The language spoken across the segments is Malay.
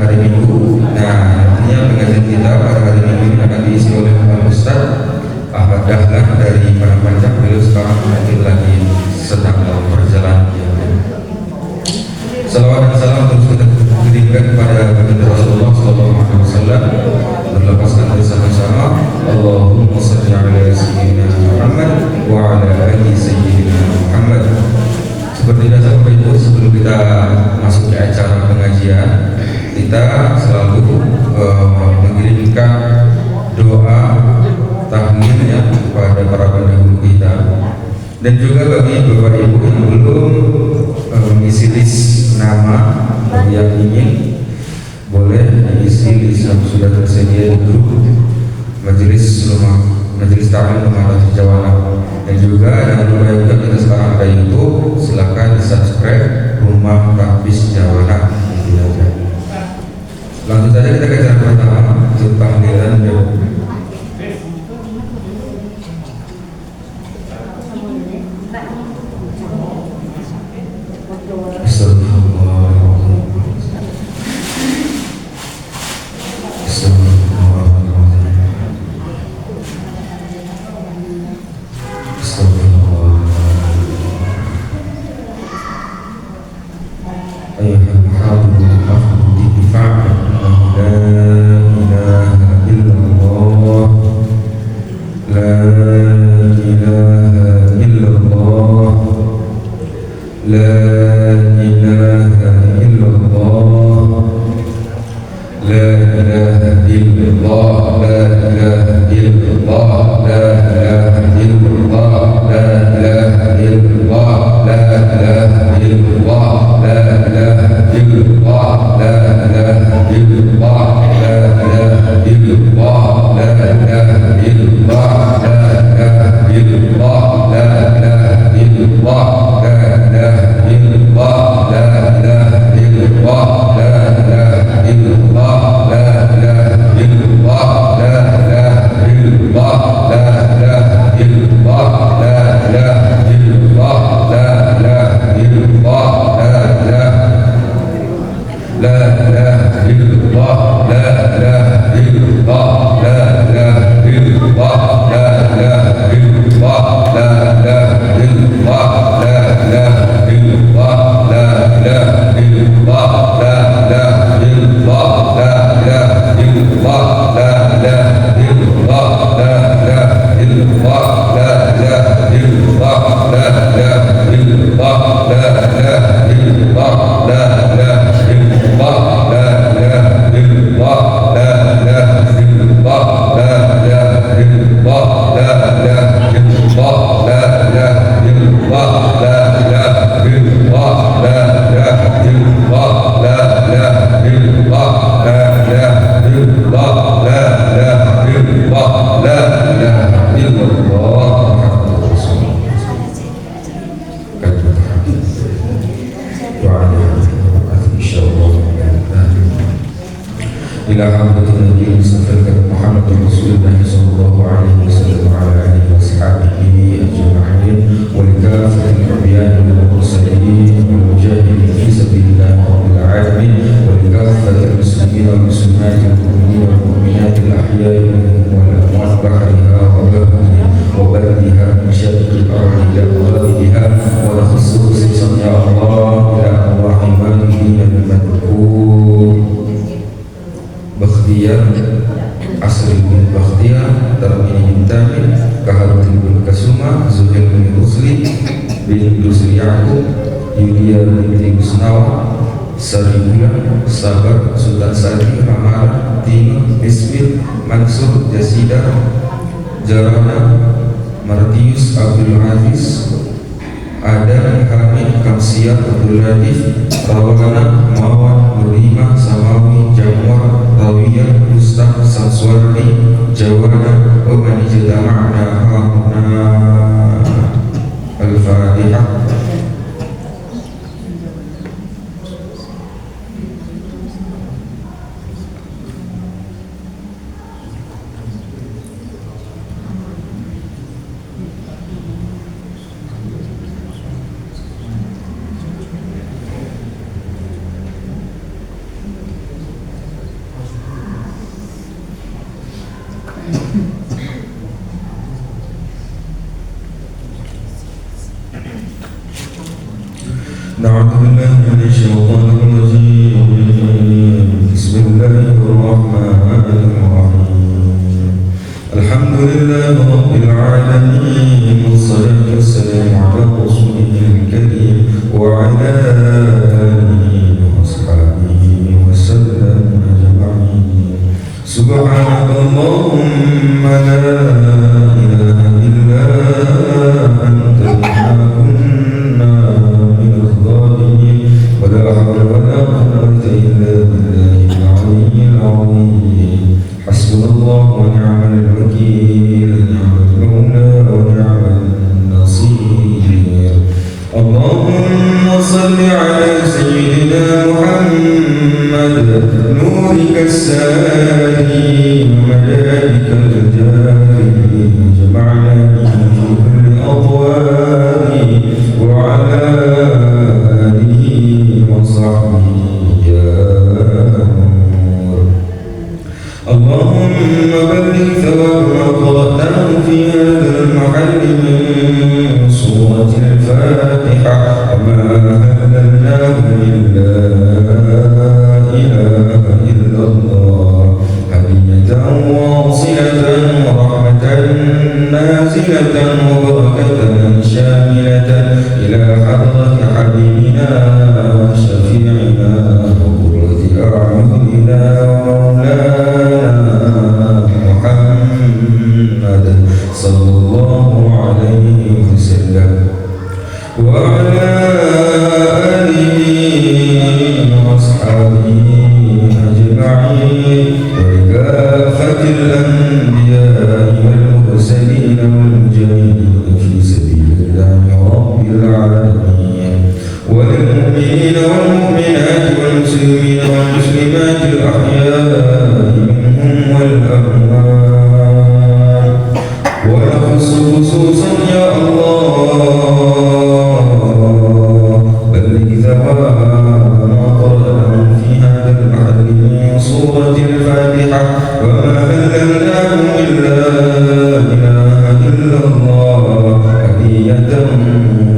hari Minggu. Nah, nantinya pengajian kita pada hari Minggu ini akan diisi oleh Pak Ustaz Ahmad Dahlan dari Padang Panjang. Beliau sekarang mungkin lagi sedang dalam perjalanan. Salawat dan salam terus kita kirimkan kepada baginda Rasulullah SAW. Berlepaskan bersama-sama. Allahumma shalli ala sayyidina Muhammad wa ala ali sayyidina Muhammad. Seperti biasa Bapak Ibu, sebelum kita masuk ke acara pengajian, kita selalu mengirimkan doa tahlil ya kepada para pendahulu kita. Dan juga bagi Bapak Ibu yang belum mengisi list nama yang ingin, boleh diisi list yang sudah tersedia di grup majelis taklim Rumah Tafsir Jawana. Dan juga jangan lupa juga kita sekarang ada YouTube, silakan di subscribe Rumah Tafsir Jawana. Langsung saja kita ke acara pertama untuk tahlilan dan نعوذ بالله من الشيطان الرجيم. بسم الله الرحمن الرحيم. الحمد لله رب العالمين، والصلاة والسلام على رسوله الكريم وعلى آله وأصحابه وسلم أجمعين. سبحانك اللهم لا إله إلا أنت، إنا كنا من الظالمين، ولا حول ولا قوة إلا بالله العلي العظيم. حسبنا الله ونعم الوكيل، نعم المولى ونعم النصير. اللهم صل على سيدنا محمد نورك الساري وملائك الجاري، جمعنا به في كل أضوار، وعلى آله وصحبه يا نور. اللهم بلغ ثواب ما قرأناه في هذا المحل من سورة الفاتحة، وما هللناه من لا إله إلا الله، هدية واصلة ورحمة نازلة وبركة شاملة إلى حضرة حبيبنا شفيعنا وقرة أعيننا ومولانا محمد صلى الله عليه وسلم، وعلى آله وأصحابه أجمعين، ولكافة الأنبياء والمرسلين والمجاهدين في سبيل الله رب العالمين، وللمؤمنين والمؤمنات والمسلمين والمسلمات الأحياء منهم والأموات. ونخص خصوصا يا الله بلغ ثواب ما قرأناه في هذا المحل من سورة الفاتحة، وما هللناه إلا إله إلا الله، هدية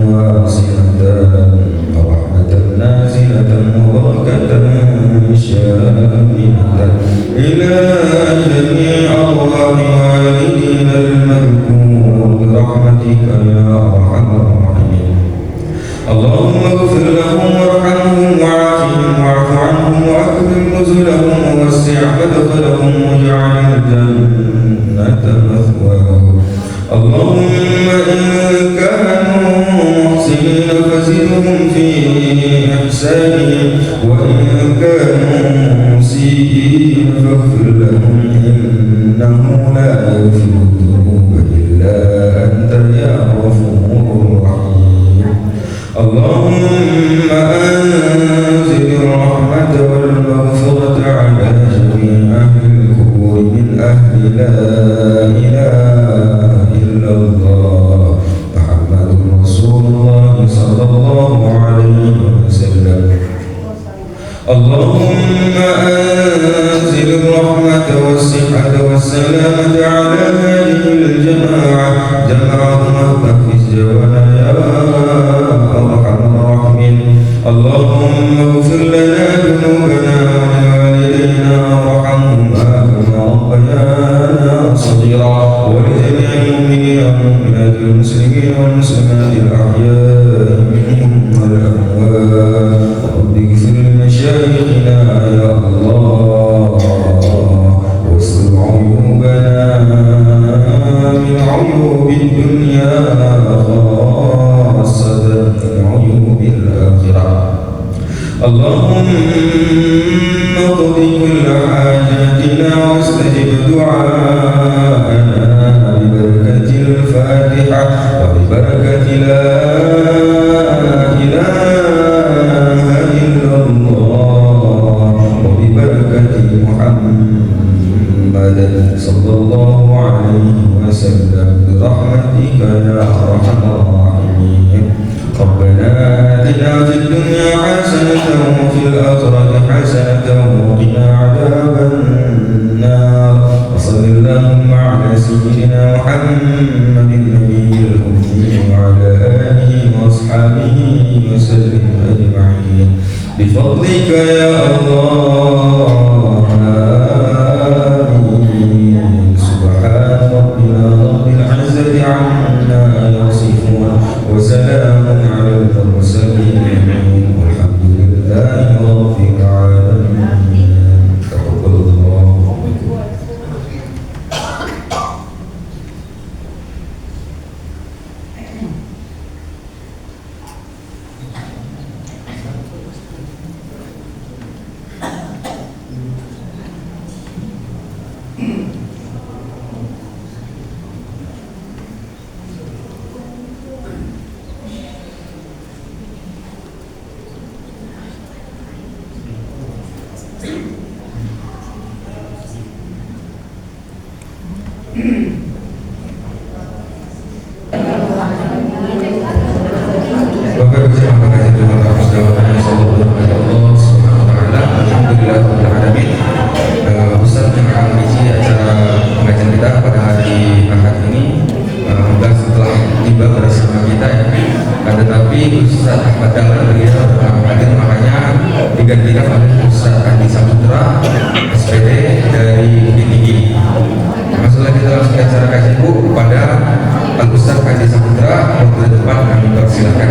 واصلة ورحمة نازلة وبركة شاملة إلى جميع أرواح والدينا المذكور برحمتك يا أرحم الراحمين. اللهم اغفر لهم وارحمهم وعافهم واعف عنهم وأكرم نزلهم ووسع مدخلهم واجعل الجنة مثواهم. اللهم إن كانوا محسنين فزدهم في إحسانهم، وإن كانوا مسيئين فاغفر لهم، إنه لا يغفر الذنوب إلا أنت يا غفور رحيم. اللهم أنزل الرحمة والمغفرة على جميع أهل القبور من أهل لا إله إلا الله محمد رسول الله صلى الله عليه وسلم. اللهم أنزل الرحمة والصحة والسلامة على هذه الجماعة، جمعهم فاحفظ جوانا يا أرحم الراحمين. اللهم اغفر لنا ذنوبنا ولوالدينا وارحمهما كما ربيانا صغيرا، ولجميع المؤمنين والمؤمنات والمسلمين والمسلمات الأحياء منهم والأموات. رب اغفر لمشايخنا يا الله، واستر عيوبنا من عيوب الدنيا خاصة من عيوب الآخرة. اللهم اقض كل حاجاتنا واستجب دعاءنا ببركة الفاتحة وببركة لا إله إلا الله وببركة محمد صلى الله عليه وسلم برحمتك يا أرحم الراحمين. ربنا آتنا في الدنيا حسنة وفي الآخرة حسنة وقنا عذاب النار. وصل اللهم على سيدنا محمد النبي الأمي وعلى آله وأصحابه وسلم أجمعين بفضلك يا الله آمين. سبحان ربنا رب العزة عما يصفون وسلام على المرسلين والحمد لله رب العالمين. تقبل الله. Bapak Ibu jemaah pengajian Jumat Kampus Dawatannya Sallallahu Alaihi Allah Subhanahu Wa Taala. Alhamdulillah Rabbil Alamin. Ustaz yang akan mengisi acara pengajian kita pada hari Ahad ini setelah tiba bersama kita ya. Tetapi Ustaz Ahmad Dahlan beliau hadir, makanya digantikan oleh Ustaz Andi Saputra SPD dari Bukit Tinggi. Masuklah kita langsung ke acara kajian Bu kepada Pak Ustaz Andi Saputra. Waktu depan kami persilakan.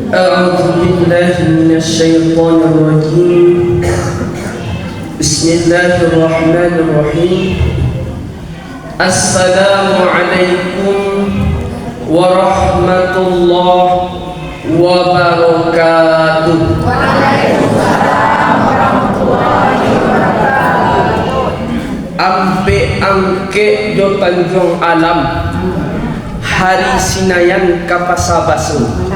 أعوذ بالله من الشيطان الرجيم. بسم الله الرحمن الرحيم. السلام عليكم ورحمة الله وبركاته. Ampe angke do Tanjung Alam hari Sinayan Kapasabasu.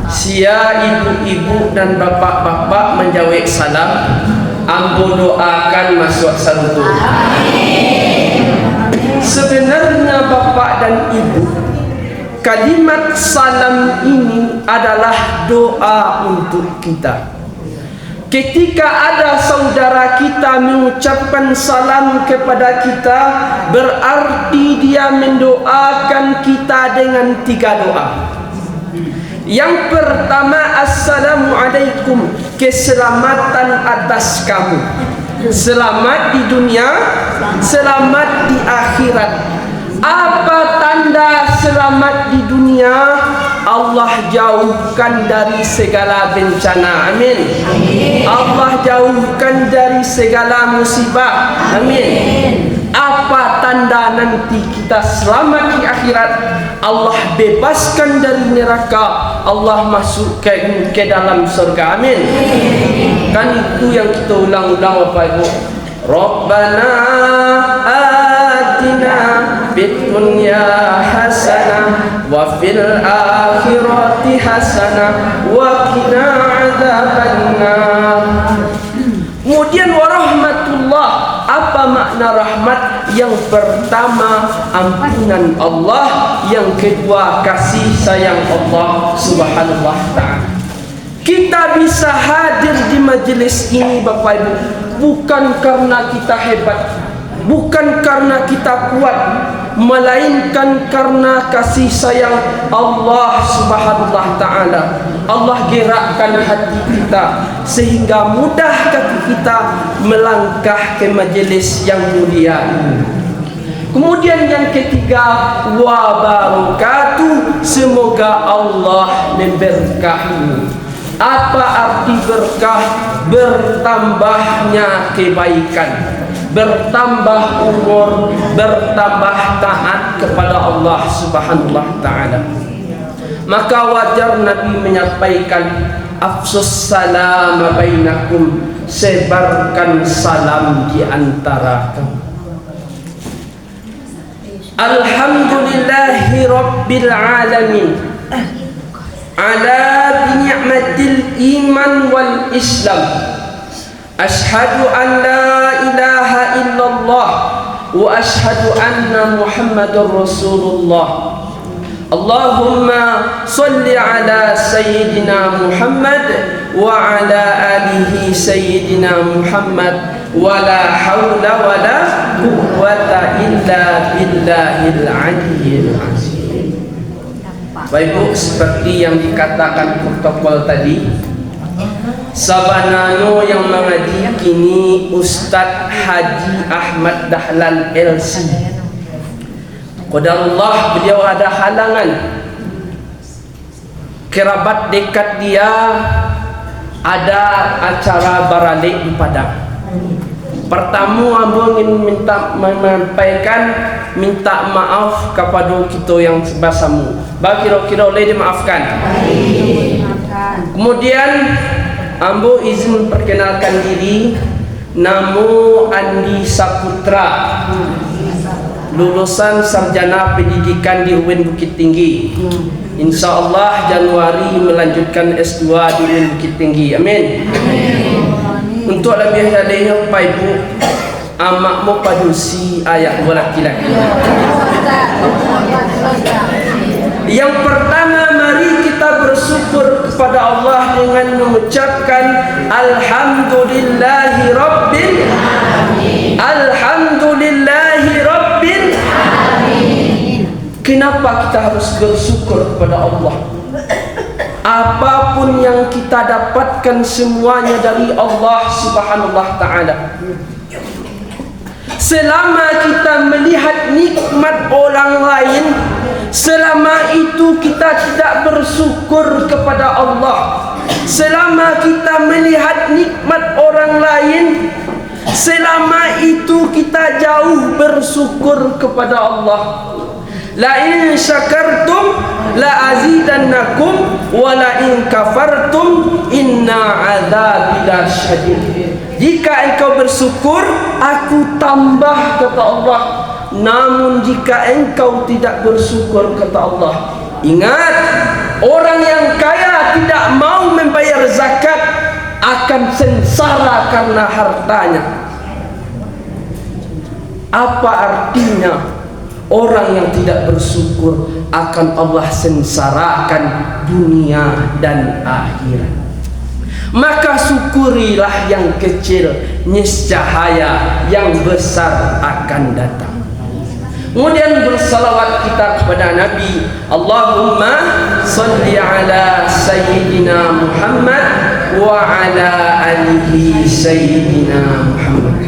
Sia ibu-ibu dan bapak-bapak menjawab salam. Ambo doakan masuk santu. Sebenarnya bapak dan ibu, kalimat salam ini adalah doa untuk kita. Ketika ada saudara kita mengucapkan salam kepada kita, berarti dia mendoakan kita dengan 3 doa. Yang pertama, assalamualaikum, keselamatan atas kamu. Selamat di dunia, selamat di akhirat. Apa tanda selamat di dunia? Allah jauhkan dari segala bencana. Amin. Allah jauhkan dari segala musibah. Amin. Apa tanda nanti kita selamat di akhirat? Allah bebaskan dari neraka, Allah masuk ke dalam surga. Amin. Kan itu yang kita ulang-ulang Bapak Ibu. Rabbana atina fid dunya hasanah wa fil akhirati hasanah wa qina adzabannar. Kemudian warahmatullah. Apa makna rahmat? Yang pertama, ampunan Allah. Yang kedua, kasih sayang Allah Subhanahu wa ta'ala. Kita bisa hadir di majelis ini Bapak Ibu bukan karena kita hebat, bukan karena kita kuat, melainkan karena kasih sayang Allah Subhanahu wa ta'ala. Allah gerakkan hati kita sehingga mudah kaki kita melangkah ke majelis yang mulia ini. Kemudian yang ketiga, wa barakatuh, semoga Allah memberkahi. Apa arti berkah? Bertambahnya kebaikan, bertambah umur, bertambah taat kepada Allah Subhanahu wa ta'ala. maka wajar Nabi menyampaikan afsus salam bainakum, sebarkan salam di antara kamu. Alhamdulillahi rabbil alamin ala ni'matil iman wal islam. Ashhadu an la ilaha illallah wa ashhadu anna Muhammadar Rasulullah. Allahumma salli ala Sayyidina Muhammad wa ala alihi Sayyidina Muhammad wa la hawla wa la quwwata illa billahil aliyyil azim. Baik Bu, seperti yang dikatakan protokol tadi, sabanano yang mengaji kini Ustadz Haji Ahmad Dahlan LC. Qadarullah beliau ada halangan, kerabat dekat dia ada acara baralik di Padang. Pertama ambo ingin minta maaf kepada kita yang sebasamu. Kira-kira boleh dimaafkan. Kemudian ambo izin perkenalkan diri, namo Andi Saputra, lulusan sarjana pendidikan di UIN Bukit Tinggi. InsyaAllah Januari melanjutkan S2 di UIN Bukit Tinggi. Amin. Untuk lebih jadinya Pak Ibu, amakmu padusi ayah laki-laki. Yang pertama, mari kita bersyukur kepada Allah dengan mengucapkan Alhamdulillahi Rabbil Alamin. Alhamdulillahi Rabbil Alamin. Kenapa kita harus bersyukur kepada Allah? Apapun yang kita dapatkan semuanya dari Allah Subhanahu wa Ta'ala. Selama kita melihat nikmat orang lain, selama itu kita tidak bersyukur kepada Allah. Selama kita melihat nikmat orang lain, selama itu kita jauh bersyukur kepada Allah. La in syakartum la azidannakum wa la in kafartum inna adzabi lasyadid. Jika engkau bersyukur, aku tambah, kata Allah. Namun jika engkau tidak bersyukur, kata Allah, ingat, orang yang kaya tidak mau membayar zakat akan sengsara karena hartanya. Apa artinya? Orang yang tidak bersyukur akan Allah sengsarakan dunia dan akhirat. Maka syukurilah yang kecil, niscaya yang besar akan datang. Kemudian bersalawat kita kepada Nabi. Allahumma salli ala Sayyidina Muhammad wa ala alihi Sayyidina Muhammad.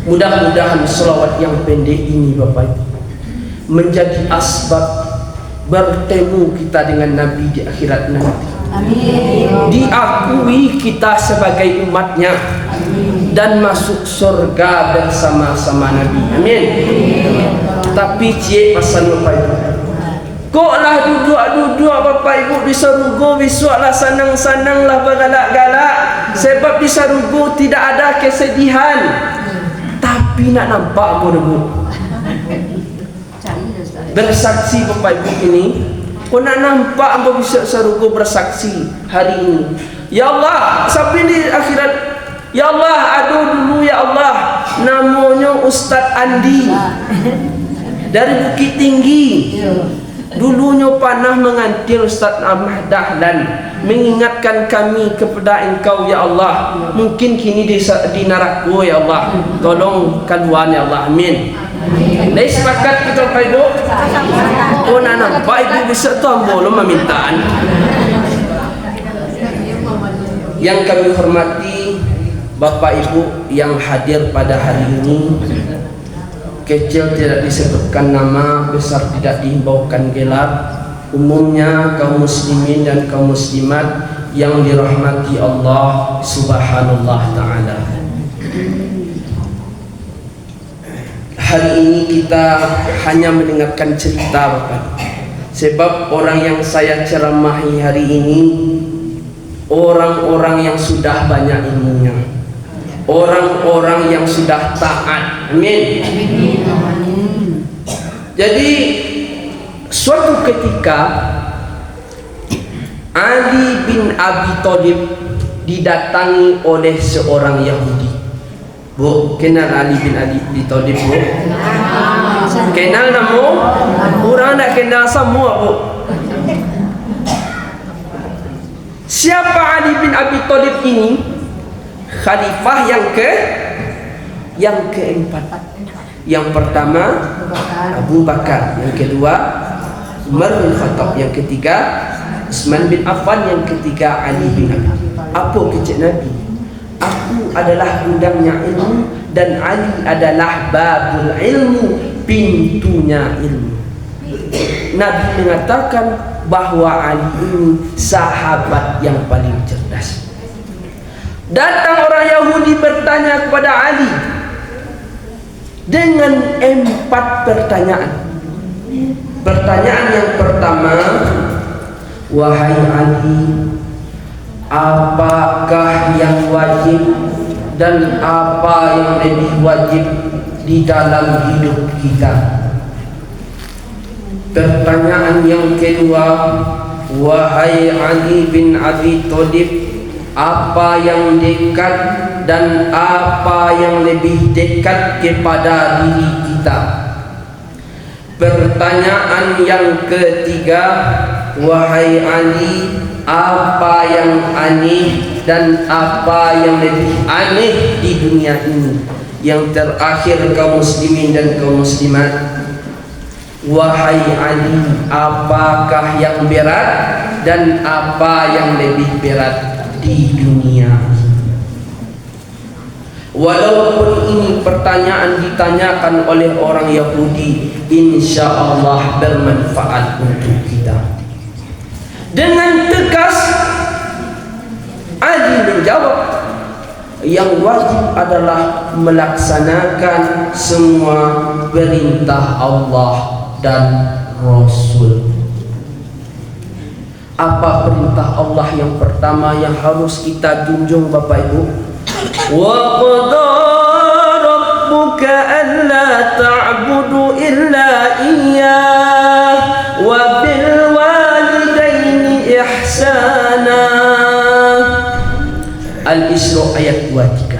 Mudah-mudahan salawat yang pendek ini Bapak Ibu menjadi asbab bertemu kita dengan Nabi di akhirat nanti. Amin. Diakui kita sebagai umatnya. Amin. Dan masuk surga bersama-sama Nabi. Amin. Tapi cik pasal Bapak Ibu, kok lah duduk-duduk Bapak Ibu di surga, besok lah senang-senang lah bergalak-galak. Sebab di surga tidak ada kesedihan. Tapi nak nampak Bu, bersaksi Bapak Ibu ini, kau nak nampak apa bisa surga bersaksi hari ini. Ya Allah, sampai di akhirat, ya Allah, aduh dulu ya Allah, namanya Ustadz Andi dari Bukit Tinggi. Dulunya pernah mengantil Ustadz Ahmad Dahlan, mengingatkan kami kepada engkau ya Allah. Mungkin kini di neraka ya Allah, tolong keluar ya Allah. Amin. Dah sepakat kita Pak Ibu. Oh nak nampak Ibu bisa tombol memintaan. Yang kami hormati Bapak Ibu yang hadir pada hari ini, kecil tidak disebutkan nama, besar tidak dihimbaukan gelar. Umumnya kaum muslimin dan kaum muslimat yang dirahmati Allah Subhanahu wa Ta'ala. Hari ini kita hanya mendengarkan cerita Bapak. Sebab orang yang saya ceramahi hari ini orang-orang yang sudah banyak ilmunya, orang-orang yang sudah taat. Amin. Jadi suatu ketika Ali bin Abi Thalib didatangi oleh seorang Yahudi. Bu, kenal Ali bin Abi Thalib, Bu? Kenal namo? Orang nak kenal semua, Bu. Siapa Ali bin Abi Thalib ini? Khalifah yang keempat. Yang pertama Abu Bakar, yang kedua Umar bin Khattab, yang ketiga Utsman bin Affan, yang ketiga Ali bin Abi. Apa kecik Nabi? Aku adalah gudangnya ilmu dan Ali adalah babul ilmu, pintunya ilmu. Nabi mengatakan bahwa Ali ini sahabat yang paling cerdas. Datang orang Yahudi bertanya kepada Ali dengan 4 pertanyaan. Pertanyaan yang pertama, wahai Ali, apakah yang wajib dan apa yang lebih wajib di dalam hidup kita? Pertanyaan yang kedua, wahai Ali bin Abi Thalib, apa yang dekat dan apa yang lebih dekat kepada diri kita? Pertanyaan yang ketiga, wahai Ali, apa yang aneh dan apa yang lebih aneh di dunia ini? Yang terakhir, kaum muslimin dan kaum muslimat, wahai Ali, apakah yang berat dan apa yang lebih berat di dunia? Walaupun ini pertanyaan ditanyakan oleh orang Yahudi, insya Allah bermanfaat untuk kita. Dengan tegas Ali menjawab, yang wajib adalah melaksanakan semua perintah Allah dan Rasul. Apa perintah Allah yang pertama yang harus kita junjung, Bapak Ibu? Wa qada rabbuka alla ta'budu illa iyyah wa bil walidaini ihsana. Al-Isra ayat 23.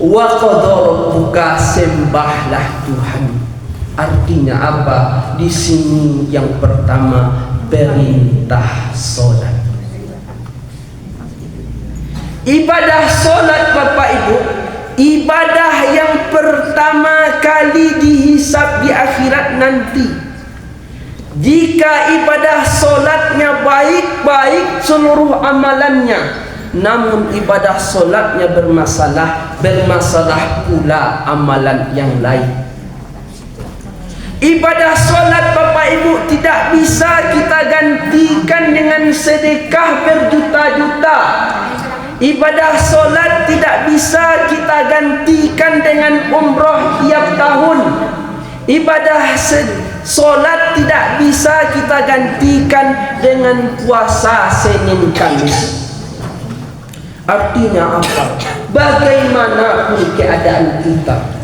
Wa qada rabbuka, sembahlah Tuhan. Artinya apa? Di sini yang pertama perintah solat. Ibadah solat, Bapak Ibu, ibadah yang pertama kali dihisab di akhirat nanti. Jika ibadah solatnya baik-baik seluruh amalannya, namun ibadah solatnya bermasalah pula amalan yang lain. Ibadah solat, Bapak Ibu, tidak bisa kita gantikan dengan sedekah berjuta-juta. Ibadah solat tidak bisa kita gantikan dengan umroh tiap tahun. Ibadah solat tidak bisa kita gantikan dengan puasa Senin Kamis. Artinya apa? Bagaimanapun keadaan kita,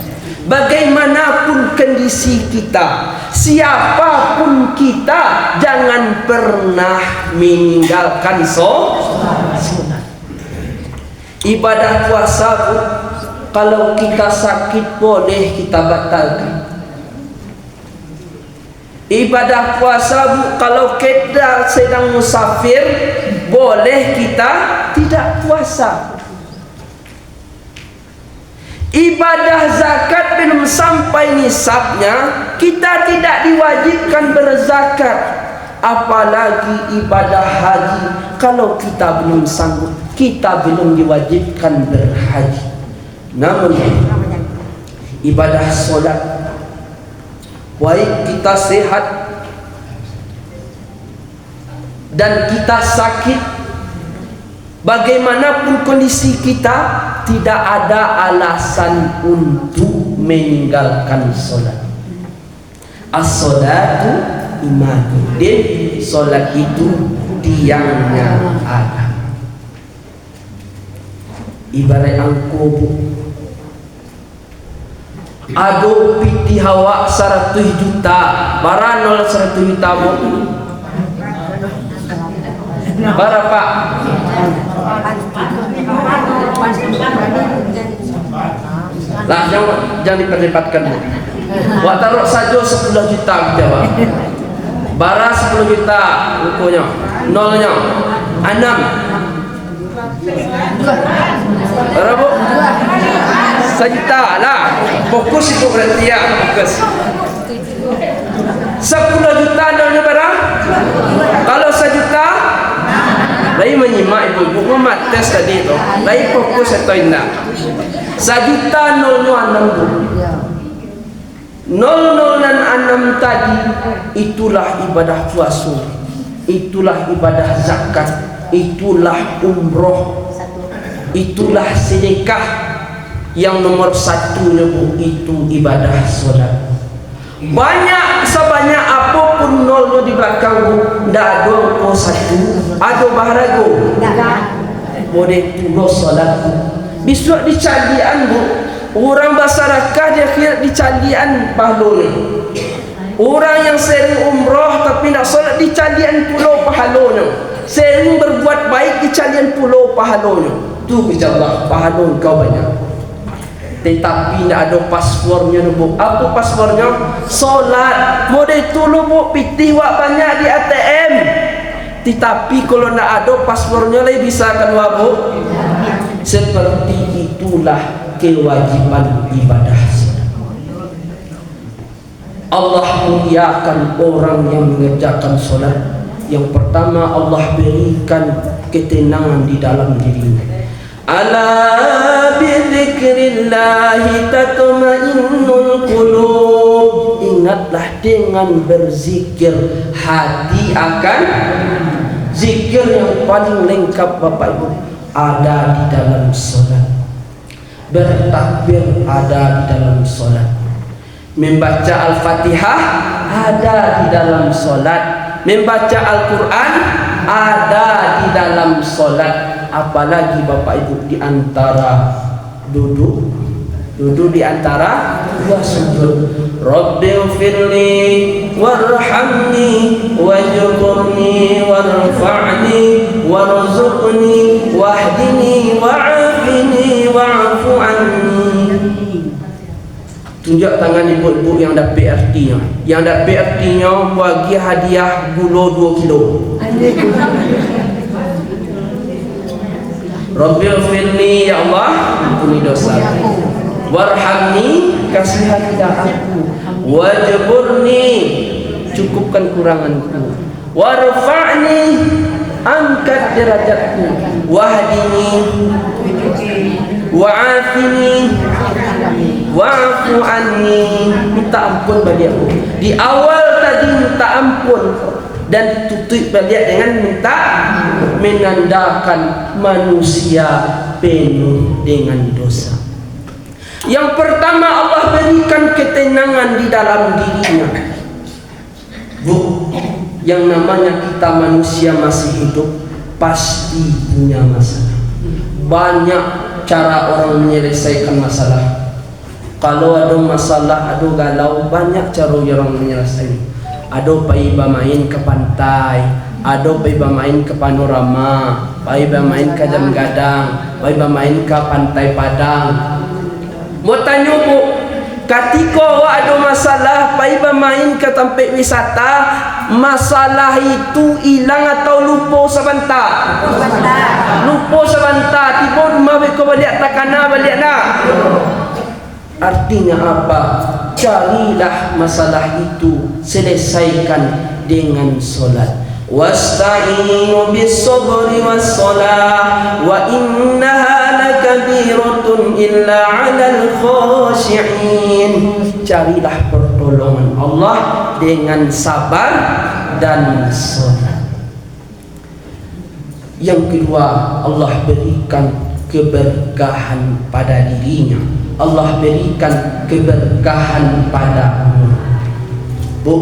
bagaimanapun kondisi kita, siapapun kita, jangan pernah meninggalkan solat. Ibadah puasa, Bu, kalau kita sakit boleh kita batalkan. Ibadah puasa, Bu, kalau kita sedang musafir boleh kita tidak puasa. Ibadah zakat belum sampai nisabnya, kita tidak diwajibkan berzakat. Apalagi ibadah haji, kalau kita belum sanggup, kita belum diwajibkan berhaji. Namun ibadah solat, baik kita sehat dan kita sakit, bagaimanapun kondisi kita, tidak ada alasan untuk meninggalkan solat. As-solatu imaduddin, solat itu tiangnya ada. Ibarat angko bu, ado piti hawa 100 juta, bara 100 juta bu, bara pak, lah jangan diperdebatkan bu. Wak taruh saja 10 juta kita pak, bara 10 juta bukunya, nolnya 6. Berapa? 1 juta lah. Fokus itu berarti ya, fokus. 10 juta nolnya berapa? Kalau 1 juta, lagi menyimak ibu-ibu memates tadi itu. Lagi fokus atau tidak? 1 juta nolnya 6. 00 dan 6 tadi, itulah ibadah puasa, itulah ibadah zakat, itulah umroh, itulah sedekah. Yang nomor 1 itu ibadah solat. Banyak sebanyak apapun nolnya di belakang bu, ndak ada angka 1, ada baharago. Boleh pulau solat. Besok di calian bu, orang masyarakat dia kira di calian pahala. Orang yang sering umroh tapi nak solat di calian pulau pahalanya. Sering berbuat baik di calian pulau pahalanya. Tu insya-Allah pahala kau banyak. Tetapi tidak ada paspornya bu. Apa paspornya? Solat. Model tu bu, pitih wak banyak di ATM. Tetapi kalau nak ada paspornya lagi bisa kan bu? Seperti itulah kewajiban ibadah. Allah muliakan orang yang mengerjakan solat. Yang pertama, Allah berikan ketenangan di dalam dirinya. Ala bidzikrillahi tatma'innul qulub. Ingatlah dengan berzikir hati akan zikir yang paling lengkap Bapak Ibu ada di dalam solat. Bertakbir ada di dalam solat. Membaca Al-Fatihah ada di dalam solat. Membaca Al-Quran ada di dalam solat. Apalagi Bapak Ibu di antara duduk di antara dua sujud. Rabbighfirli warhamni wajburni warfa'ni warzuqni wahdini wa'afini wa'fu anni. Tunjuk tangan ibu-ibu yang ada PRT-nya. Yang ada PRT-nya bagi hadiah gula 2 kilo. Rabbighfirli, ya Allah ampuni dosa. Warhamni, kasihanilah aku. Wajburni, cukupkan kuranganku. Warfa'ni, angkat derajatku. Wahdini, wa'afini, wa'fu anni, minta ampun bagi aku. Di awal tadi minta ampun dan ditutup balik dengan minta, menandakan manusia penuh dengan dosa. Yang pertama, Allah berikan ketenangan di dalam dirinya. Bu, yang namanya kita manusia masih hidup pasti punya masalah. Banyak cara orang menyelesaikan masalah. Kalau ada masalah, ada galau, banyak cara orang menyelesaikan. Ada pergi bermain ke pantai, ada pergi bermain ke panorama, pergi bermain ke Jam Gadang, pergi bermain ke Pantai Padang. Mau tanya bu, ketika awak ada masalah pergi bermain ke tempat wisata, masalah itu hilang atau lupa sebentar? Lupa sebentar. Tiba rumah beko balik takana balik dah. Artinya apa? Carilah masalah itu, selesaikan dengan solat. Wasta'inu bis-sabri was-salah wa innaha lakabiratun illa 'alal khashi'in. Carilah pertolongan Allah dengan sabar dan salat. Yang kedua, Allah berikan keberkahan pada dirinya. Allah berikan keberkahan pada umur. Bu,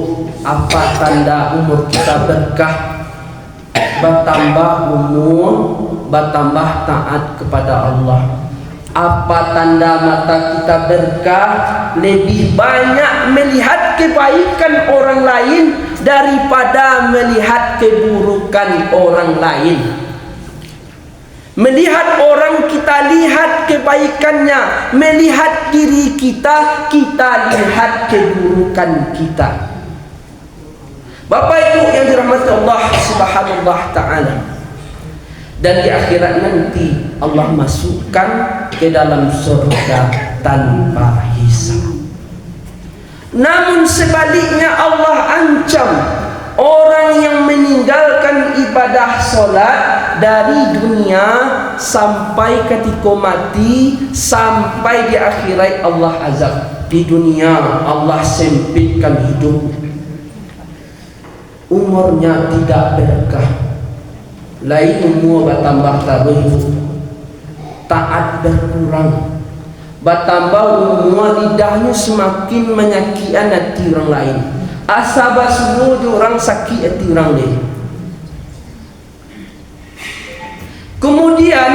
apa tanda umur kita berkah? Bertambah umur, bertambah taat kepada Allah. Apa tanda mata kita berkah? Lebih banyak melihat kebaikan orang lain daripada melihat keburukan orang lain. Melihat orang, kita lihat kebaikannya. Melihat diri kita, kita lihat keburukan kita. Bapak Ibu yang dirahmati Allah Subhanahu wa ta'ala, dan di akhirat nanti Allah masukkan ke dalam surga tanpa hisab. Namun sebaliknya Allah ancam orang yang meninggalkan ibadah solat dari dunia sampai ketika mati, sampai di akhirat Allah azab. Di dunia Allah sempitkan hidup, umurnya tidak berkah. Lain umur bertambah taruh, taat berkurang. Bertambah umur, lidahnya semakin menyakiti hati orang lain. Asabah semua orang sakit hati orang lain. Kemudian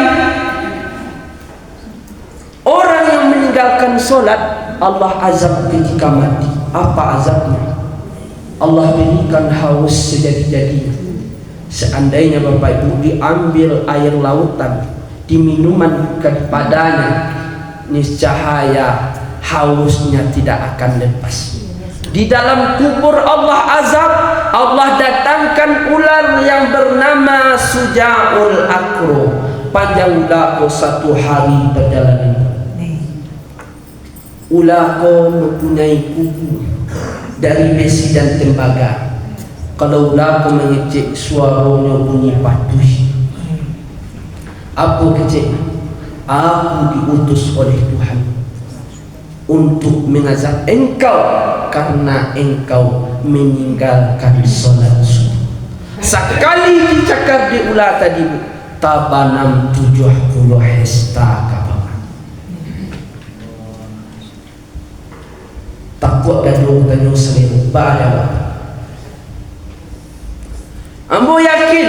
orang yang meninggalkan solat, Allah azab ketika mati. Apa azabnya? Allah berikan haus sejadi-jadinya. Seandainya Bapak Ibu diambil air lautan, diminuman kepadanya, niscaya hausnya tidak akan lepas. Di dalam kubur Allah azab, Allah datangkan ular yang bernama Suja'ul Akro. Panjang ular satu hari perjalanan. Ular mempunyai kuku dari besi dan tembaga. Kalau ular mengecek, suaranya bunyi patuh. Apa kecek? Aku diutus oleh Tuhan untuk mengazab engkau karena engkau meninggalkan solat subuh. Sekali dicakar di ular tadi, tabanam 70 hektar ke bawah. Takut gaduh-gaduh sering pada. Ambo yakin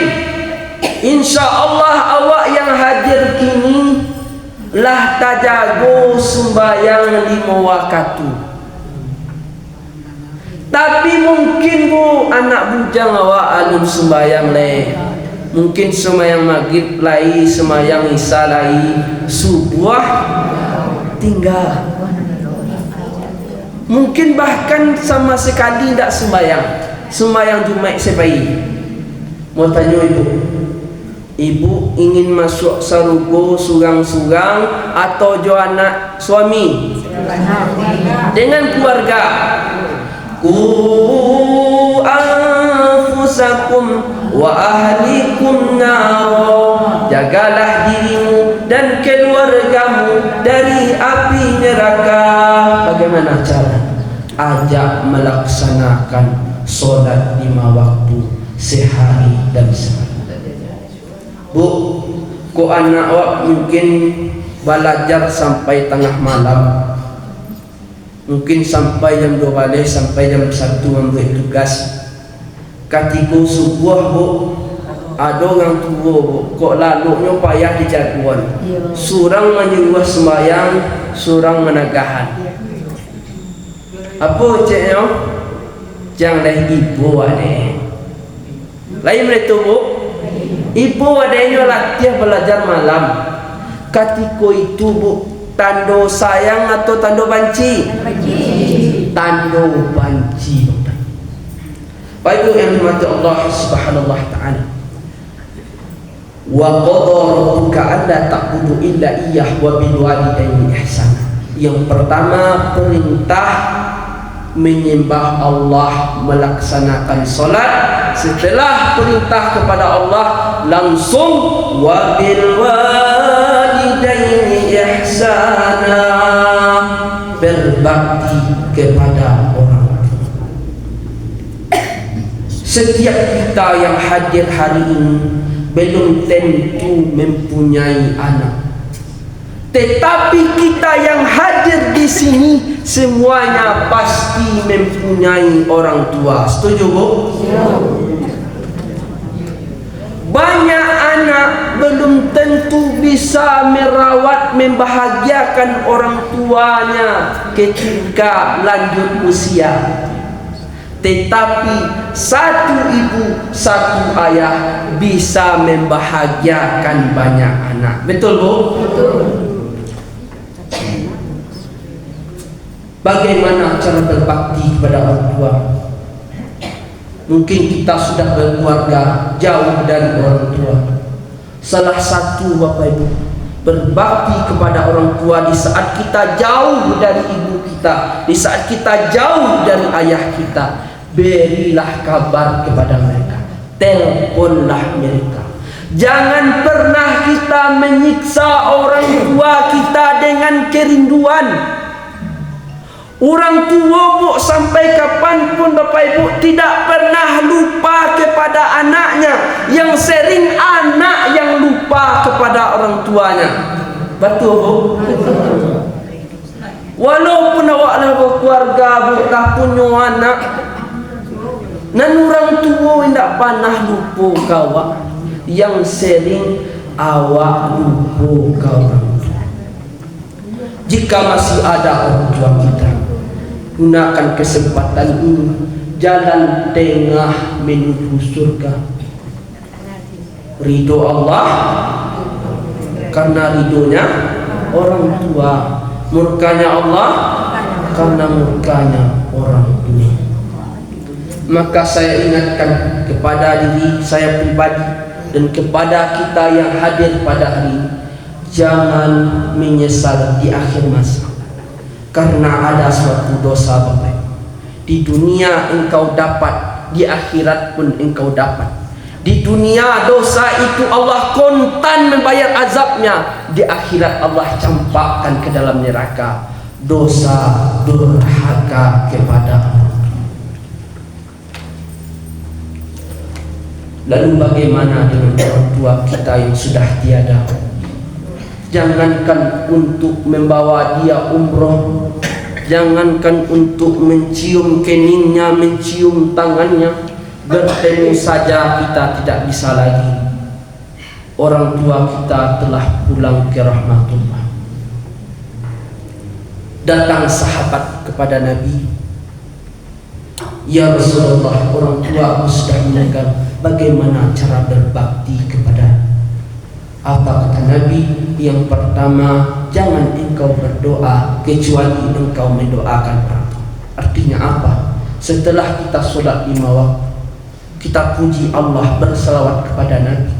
insya Allah awak yang hadir kini lah tajago sembahyang 5 waktu. Tapi mungkin bu anak bujang awak alun sembahyang le. Mungkin sembahyang maghrib lai, sembahyang isya lai, subuh tinggal. Mungkin bahkan sama sekali tidak sembahyang. Sembahyang Jumat sebaik. Mau tanya ibu ingin masuk sarugo surang-surang atau jo anak suami dengan keluarga? Ku anfusakum wa ahlikum naro, jagalah dirimu dan keluargamu dari api neraka. Bagaimana cara? Ajak melaksanakan solat 5 waktu sehari dan sehari. Bu, ko anak awak mungkin belajar sampai tengah malam, mungkin sampai jam 2 balik, sampai jam 1 membuat tugas. Ketika subuh bu, ada orang tua bu, kok lalunya payah di jagoan. Surang menyuruh sembahyang, surang menagahan. Apa ceknya? Jangan dah ibu ada. Lain mereka bu, ibu adanya latihan belajar malam. Ketika itu bu, tanda sayang atau tanda banci? Tanda banci. Baik yang dimati Allah Subhanahu wa ta'ala. Wa qadha rabbuka alla ta'budu illa iyyah wa bil walidayni ihsana. Yang pertama perintah menyembah Allah, melaksanakan salat. Setelah perintah kepada Allah, langsung wa bil walidaini ihsana, berbakti kepada orang tua. Setiap kita yang hadir hari ini belum tentu mempunyai anak, tetapi kita yang hadir di di sini semuanya pasti mempunyai orang tua. Setuju, Bu? Banyak anak belum tentu bisa merawat, membahagiakan orang tuanya ketika lanjut usia. Tetapi satu ibu, satu ayah bisa membahagiakan banyak anak. Betul, Bu? Betul. Bagaimana cara berbakti kepada orang tua? Mungkin kita sudah berkeluarga jauh dari orang tua. Salah satu, Bapak Ibu, berbakti kepada orang tua di saat kita jauh dari ibu kita, di saat kita jauh dari ayah kita, berilah kabar kepada mereka, teleponlah mereka. Jangan pernah kita menyiksa orang tua kita dengan kerinduan. Orang tua, Bu, sampai kapanpun Bapak Ibu tidak pernah lupa kepada anaknya. Yang sering anak yang lupa kepada orang tuanya. Betul, Bu? Walaupun awak dah berkeluarga, Bu, dah punya anak, dan orang tua tidak pernah lupa kau. Yang sering awak lupa kau. Jika masih ada orang tua kita, gunakan kesempatan ini, jalan tengah menuju surga. Ridho Allah karena ridhonya orang tua, murkanya Allah karena murkanya orang tua. Maka saya ingatkan kepada diri saya pribadi dan kepada kita yang hadir pada hari ini, jangan menyesal di akhir masa. Karena ada suatu dosa, Bapak. Di dunia engkau dapat, di akhirat pun engkau dapat. Di dunia dosa itu Allah kontan membayar azabnya. Di akhirat Allah campakkan ke dalam neraka. Dosa durhaka kepada Allah. Lalu bagaimana dengan orang tua kita yang sudah tiada? Jangankan untuk membawa dia umroh, jangankan untuk mencium keningnya, mencium tangannya, bertemu saja kita tidak bisa lagi. Orang tua kita telah pulang ke rahmatullah. Datang sahabat kepada Nabi, "Ya Rasulullah, orang tua sudah meninggal, bagaimana cara berbakti kepada?" Apa kata Nabi? Yang pertama, jangan engkau berdoa kecuali engkau mendoakan orang tua. Artinya apa? Setelah kita sholat 5 waktu, kita puji Allah, berselawat kepada Nabi.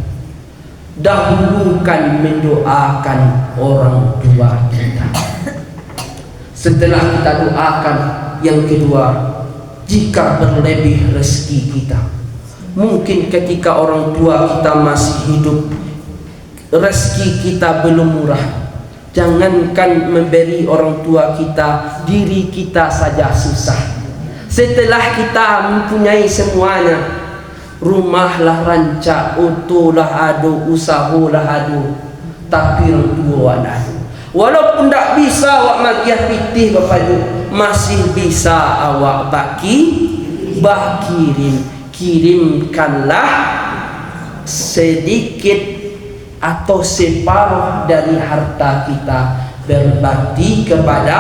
Dahulukan mendoakan orang tua kita. Setelah kita doakan, yang kedua, jika berlebih rezeki kita, mungkin ketika orang tua kita masih hidup, rezeki kita belum murah, jangankan memberi orang tua kita, diri kita saja susah. Setelah kita mempunyai semuanya, rumahlah rancak, utulah adu, usahulah adu, tapi orang tua adu. Walaupun tak bisa awak magiah pitih, Bapak Ibu, masih bisa awak kirimkanlah sedikit atau separuh dari harta kita, berbakti kepada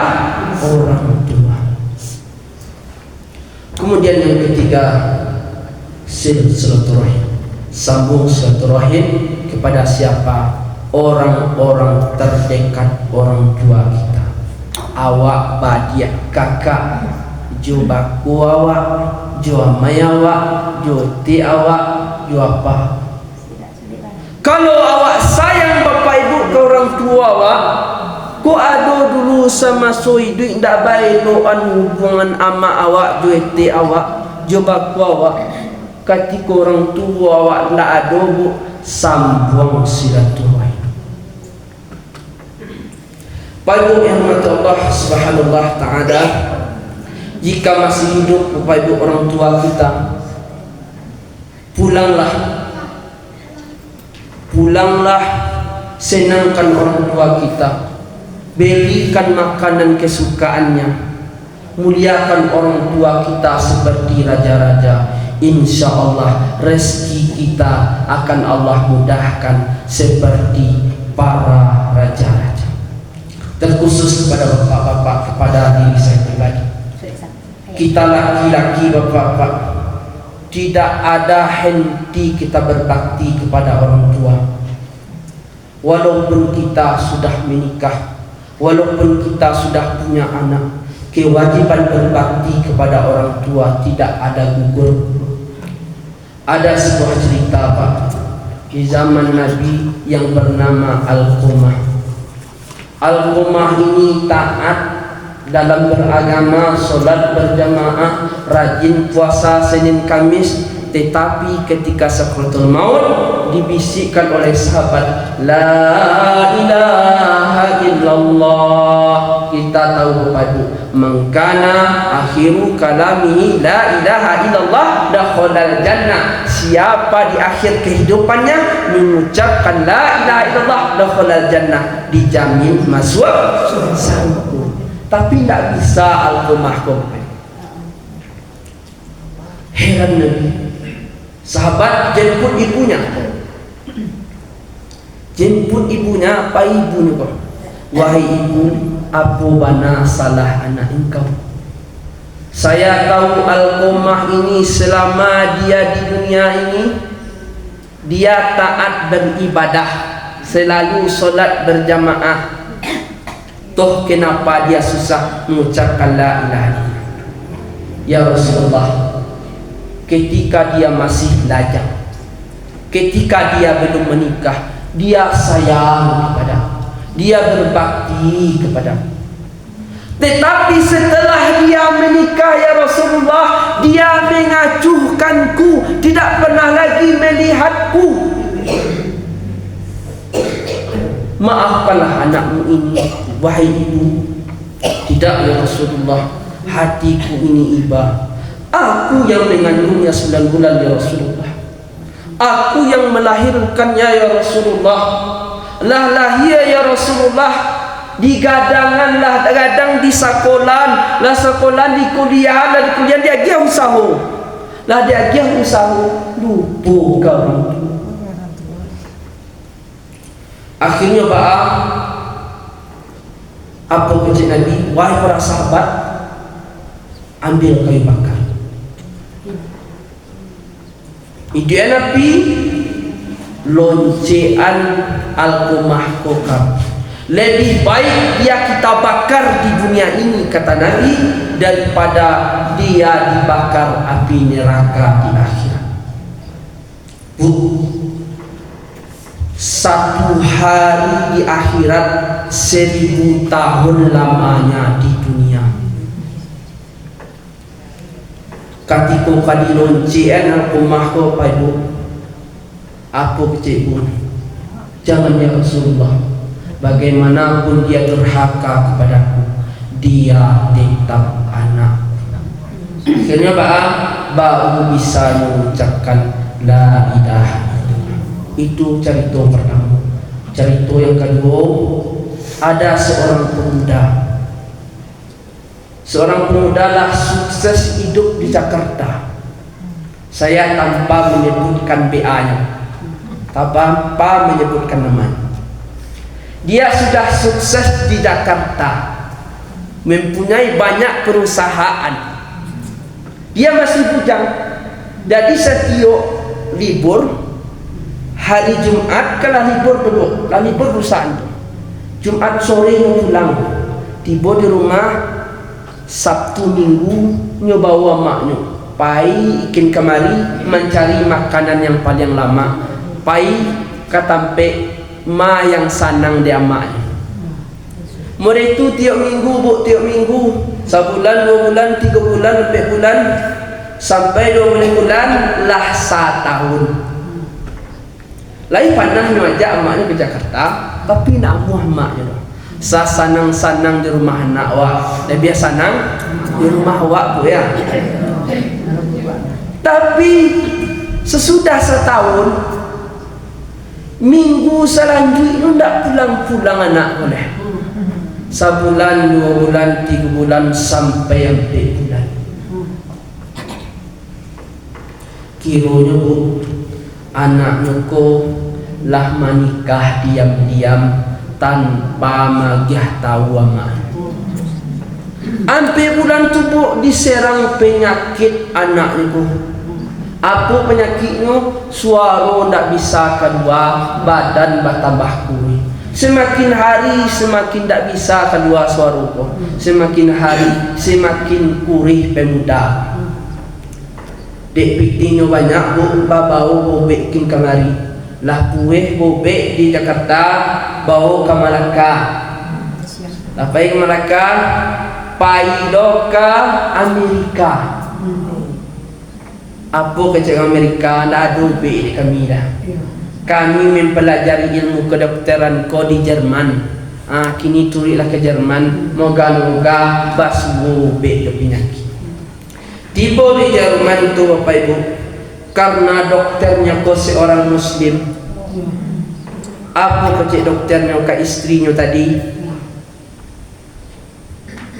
orang tua. Kemudian yang ketiga, silaturahim. Sambung silaturahim kepada siapa? Orang-orang terdekat orang tua kita. Awak badia kakak, jo baku awak, jo amai awak, jo ti awak, jo apa. Kalau awak sayang Bapak Ibu ke orang tua awak, ku ado dulu sama soi duit ndak baik doan hubungan ama awak, duit awak, coba ku awak. Ketika orang tua awak ndak ado, Bu, sambung silaturahim. Bapak Ibu yang dirahmati Allah Subhanahu wa taala, jika masih hidup Bapak Ibu orang tua kita, pulanglah, senangkan orang tua kita. belikan makanan kesukaannya, muliakan orang tua kita seperti raja-raja. Insya Allah rezeki kita akan Allah mudahkan seperti para raja-raja. Terkhusus kepada bapak-bapak, kepada diri saya pribadi, kita laki-laki, bapak-bapak, tidak ada henti kita berbakti kepada orang tua. Walaupun kita sudah menikah, walaupun kita sudah punya anak, kewajiban berbakti kepada orang tua tidak ada gugur. Ada sebuah cerita, Pak, di zaman Nabi yang bernama Alqamah. Alqamah ini taat dalam beragama, solat berjamaah, rajin puasa Senin Kamis, tetapi ketika sakaratul maut dibisikkan oleh sahabat, la ilaha illallah. Kita tahu padu, mengkana akhiru kalamihi la ilaha illallah dakhalal jannah. Siapa di akhir kehidupannya mengucapkan la ilaha illallah dakhalal jannah, dijamin masuk surga. Tapi tidak bisa Alqamah. Heran Nabi. Sahabat jemput ibunya. Jemput ibunya, apa ibunya kok? Wahai ibu, apa bana salah anak engkau? Saya tahu Alqamah ini selama dia di dunia ini, dia taat beribadah, selalu solat berjamaah. Toh kenapa dia susah mengucapkan la ilaha illallah? Ya Rasulullah, ketika dia masih lajang, ketika dia belum menikah, dia sayang kepada, dia berbakti kepada. Tetapi setelah dia menikah, ya Rasulullah, dia mengacuhkanku, tidak pernah lagi melihatku. Maafkanlah anakmu ini, wahai ibu. Tidak ya Rasulullah, hatiku ini iba. Aku yang mengandungnya 9 bulan ya Rasulullah. Aku yang melahirkannya ya Rasulullah. Lah lahir ya Rasulullah. Digadangan lah, gadang di sekolah, lah sekolah di kuliah, lah di kuliah dia giah usaha. Lah dia giah usaha, lupa kau. Akhirnya apa kecil Nabi? Wahai para sahabat, ambil kayu bakar. Ide Nabi loncean Alqamah kokam. Lebih baik dia kita bakar di dunia ini, kata Nabi, daripada dia dibakar api neraka di akhirat. Satu hari di akhirat 1000 tahun lamanya di dunia. Ketika kadiloncean Alqamah ko padu, apa kecil? Jangan ya Rasulullah, bagaimanapun dia durhaka kepadaku, dia tetap anak. Akhirnya baru bisa mengucapkan la ilaha. Itu cerita pertama. Cerita yang kedua, ada seorang pemuda. Seorang pemuda lah sukses hidup di Jakarta. Saya tanpa menyebutkan BA-nya, tanpa menyebutkan namanya. Dia sudah sukses di Jakarta, mempunyai banyak perusahaan. Dia masih bujang. Jadi setiap libur, hari Jumat kalah libur dulu, lah libur perusahaan tu. Jumat sore pulang, tiba di rumah. Sabtu Minggu nyobawa maknya, pai ikin kemari mencari makanan yang paling lama. Pai katampe ma yang sanang dia maknya. Mulai itu tiap minggu, tiap minggu, sebulan, 2 bulan, 3 bulan, 4 bulan, sampai 20 bulan lah 1 tahun. Lain pernah ngajak emaknya ke Jakarta, tapi nak muah emaknya doh. Sanang-sanang di rumah anak wak, lebih sanang di rumah wak tu ya. Tapi sesudah 1 tahun, minggu selanjutnya tak pulang-pulang anak boleh. Sebulan, 2 bulan, 3 bulan sampai 4 bulan. Kiranya bu, anaknya ko lah menikah diam-diam tanpa magih tahu ama. Sampai bulan tu bu diserang penyakit anaknya bu. Apa penyakitnya? Suara ndak bisa keluar, badan bertambah kurus. Semakin hari semakin tak bisa keluar suara ko. Semakin hari semakin kurih pemuda. Dek pikirnya banyak bu, bau bobek kin kamari. Lah pueh bobek di Jakarta, bau ke Malaka. Lah pai ke Malaka, pai ke Amerika. Apa kecek Amerika? Ndak ada bobek di kami dah. Kami mempelajari ilmu kedokteran ko di Jerman. Kini turiklah ke Jerman. Moga-moga basuh bobek penyakit. Tiba di Jerman itu Bapak Ibu, karena dokternya ko seorang Muslim. Apa kecek dokternya ke istrinya tadi?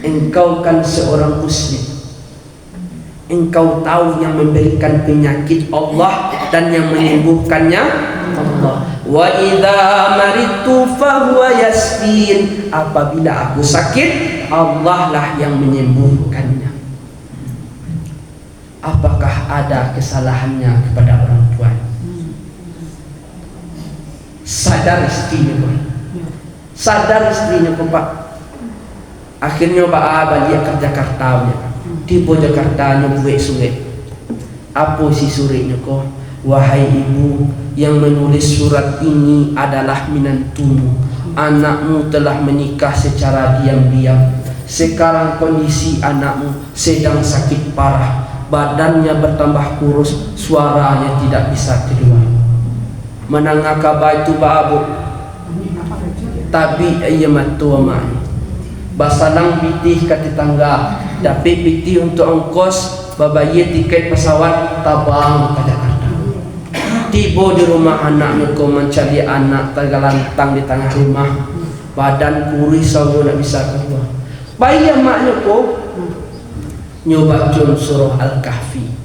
Engkau kan seorang Muslim. Engkau tahu yang memberikan penyakit Allah dan yang menyembuhkannya Allah. Wa idza maritu fahuwa yasfin. Apabila aku sakit, Allah lah yang menyembuhkannya. Apakah ada kesalahannya kepada orang tua? Sadar istrinya Pak. Sadar istrinya Pak. Akhirnya Pak balik ke Jakarta. Tiba Jakarta buat surat. Apa si suratnya kok? Wahai ibu, yang menulis surat ini adalah menantumu. Anakmu telah menikah secara diam-diam. Sekarang kondisi anakmu sedang sakit parah. Badannya bertambah kurus, suaranya tidak bisa keluar. Menangah kabar itu babu. Tapi ia matu amai. Basalang pitih ke tetangga. Dapat pitih untuk ongkos, babayar tiket pesawat tabang ke Jakarta. Tiba di rumah anaknya kau mencari anak tergelantang di tengah rumah. Badan kurus sahaja tak bisa keluar. Bayi maknya kau nyoba surah Al-Kahfi.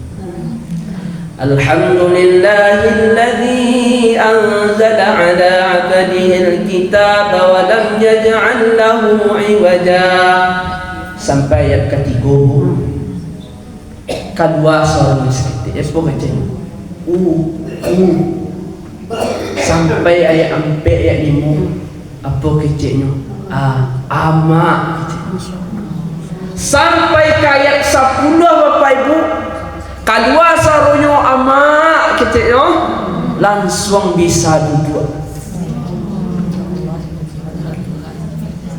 Alhamdulillahilladzi anzala ala 'abdihi al-kitaba wa lam yaj'al lahu 'iwaja. Sampai ayat ketiga. Kedua seorang miskin. Apa kacanya? Sampai ayat 4 ayat 5. Apa kacanya? Ama. Sampai ke ayat 10 Bapak Ibu. Kedua sarunya ama kacanya langsung bisa duduk.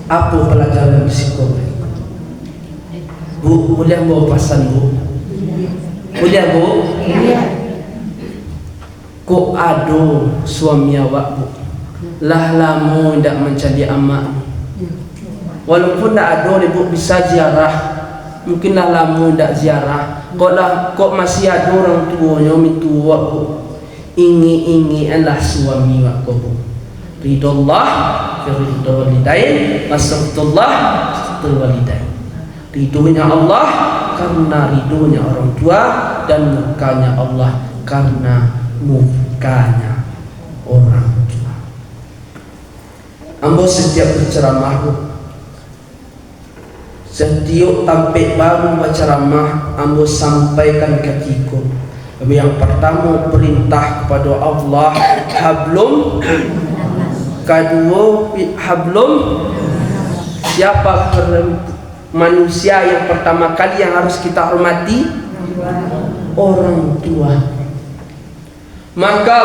Apa pelajaran psikologi? Bu, boleh bawa pasan bu? Boleh bu? Kok ada suami awak bu? Lah lama tidak mencari amak. Walaupun tidak ada ibu bisa ziarah. Mungkinlah lama tidak ziarah. Kok masih ada orang tuanya mintua bu. Ingi-ingianlah suami awak bu. Ridullah fi ridul walidain, wasaqtullah wasaqtul walidain. Ridhonya Allah karena ridhonya orang tua, dan murkanya Allah karena murkanya orang tua. Ambo setiap berceramah, setiap tampil baru berceramah, ambo sampaikan ketika yang pertama perintah kepada Allah hablum, kedua hablum, siapa manusia yang pertama kali yang harus kita hormati? Orang tua. Maka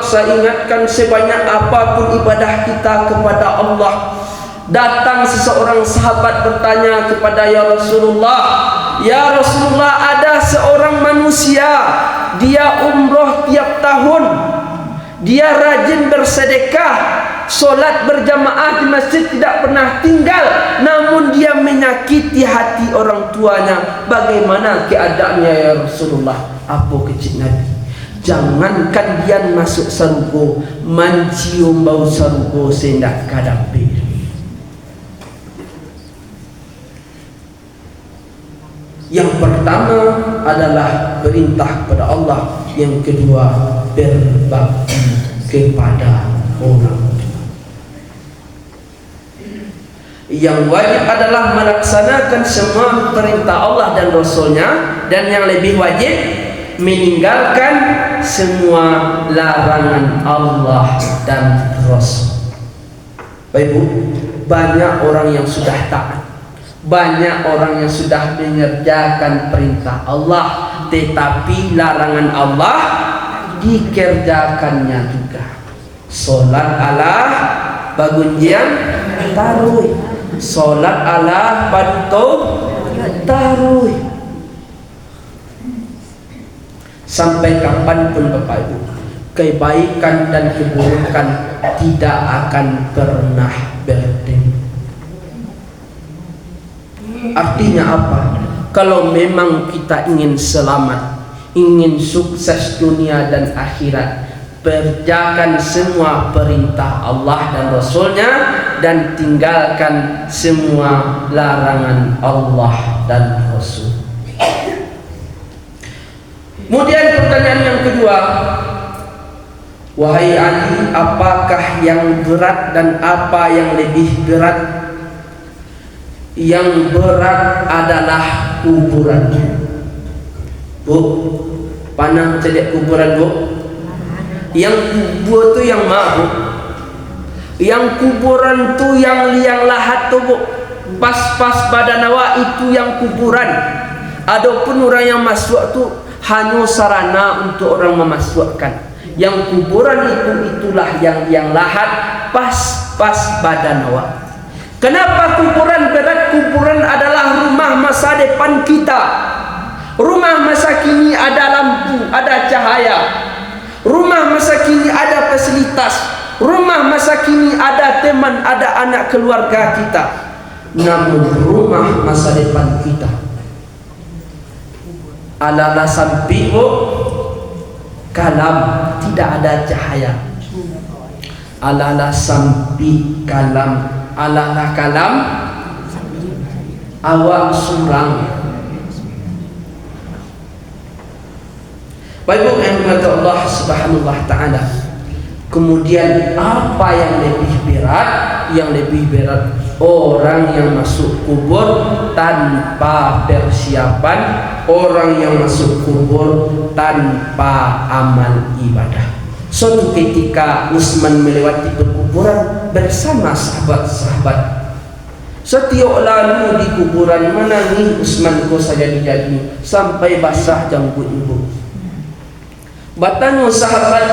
saya ingatkan, sebanyak apapun ibadah kita kepada Allah, datang seseorang sahabat bertanya kepada ya Rasulullah, ya Rasulullah, ada seorang manusia, dia umroh tiap tahun, dia rajin bersedekah, solat berjamaah di masjid tidak pernah tinggal, namun dia menyakiti hati orang tuanya. Bagaimana keadaannya ya Rasulullah? Apa kecil Nabi? Jangankan dia masuk surga, mencium bau surga sendak kadapir. Yang pertama adalah perintah kepada Allah, yang kedua berbakti kepada orang. Yang wajib adalah melaksanakan semua perintah Allah dan Rasulnya, dan yang lebih wajib meninggalkan semua larangan Allah dan Rasul. Bapak Ibu, banyak orang yang sudah taat, banyak orang yang sudah mengerjakan perintah Allah, tetapi larangan Allah dikerjakannya juga. Solat ala bagunjian taruh, solat ala bantu taruh. Sampai kapanpun Bapak Ibu, kebaikan dan keburukan tidak akan pernah bertemu. Artinya apa? Kalau memang kita ingin selamat, ingin sukses dunia dan akhirat, kerjakan semua perintah Allah dan Rasulnya, dan tinggalkan semua larangan Allah dan Rasul. Kemudian pertanyaan yang kedua, wahai Ali, apakah yang berat dan apa yang lebih berat? Yang berat adalah kuburan. Bu, panah cedek kuburan, Bu. Yang kubur tu yang mana, Bu? Yang kuburan tu yang liang lahat tu, Bu. Pas-pas badan awak itu yang kuburan. Adapun orang yang masuk tu hanya sarana untuk orang memasukkan. Yang kuburan itulah yang lahat pas-pas badan awak. Kenapa kuburan berat? Kuburan adalah rumah masa depan kita. Rumah masa kini ada lampu, ada cahaya. Rumah masa kini ada fasilitas. Rumah masa kini ada teman, ada anak keluarga kita. Namun rumah masa depan kita ala sampai kalam, tidak ada cahaya. Ala sampai kalam, ala kalam awak surang. Baik yang dimata Allah Subhanahu wa taala. Kemudian apa yang lebih berat? Yang lebih berat orang yang masuk kubur tanpa persiapan, orang yang masuk kubur tanpa amal ibadah. Suatu ketika Utsman melewati perkuburan bersama sahabat-sahabat. Setiap lalu di kuburan menangis Utsman ko saja dijadi sampai basah janggut ibu. Bertanya sahabat,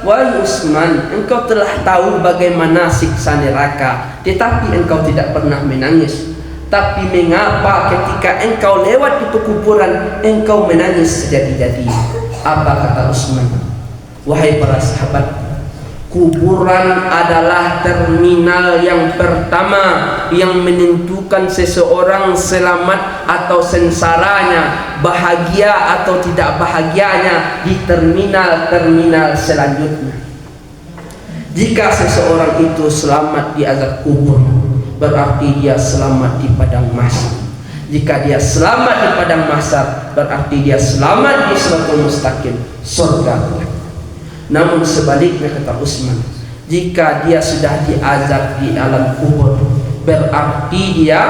wahai Utsman, engkau telah tahu bagaimana siksa neraka, tetapi engkau tidak pernah menangis. Tapi mengapa ketika engkau lewat di kuburan engkau menangis sejadi-jadi? Apa kata Utsman? Wahai para sahabat, kuburan adalah terminal yang pertama yang menentukan seseorang selamat atau sengsaranya, bahagia atau tidak bahagianya di terminal-terminal selanjutnya. Jika seseorang itu selamat di azab kubur, berarti dia selamat di padang mahsyar. Jika dia selamat di padang mahsyar, berarti dia selamat di siratal mustaqim, surga. Namun sebaliknya kata Utsman, jika dia sudah diazab di alam kubur, berarti dia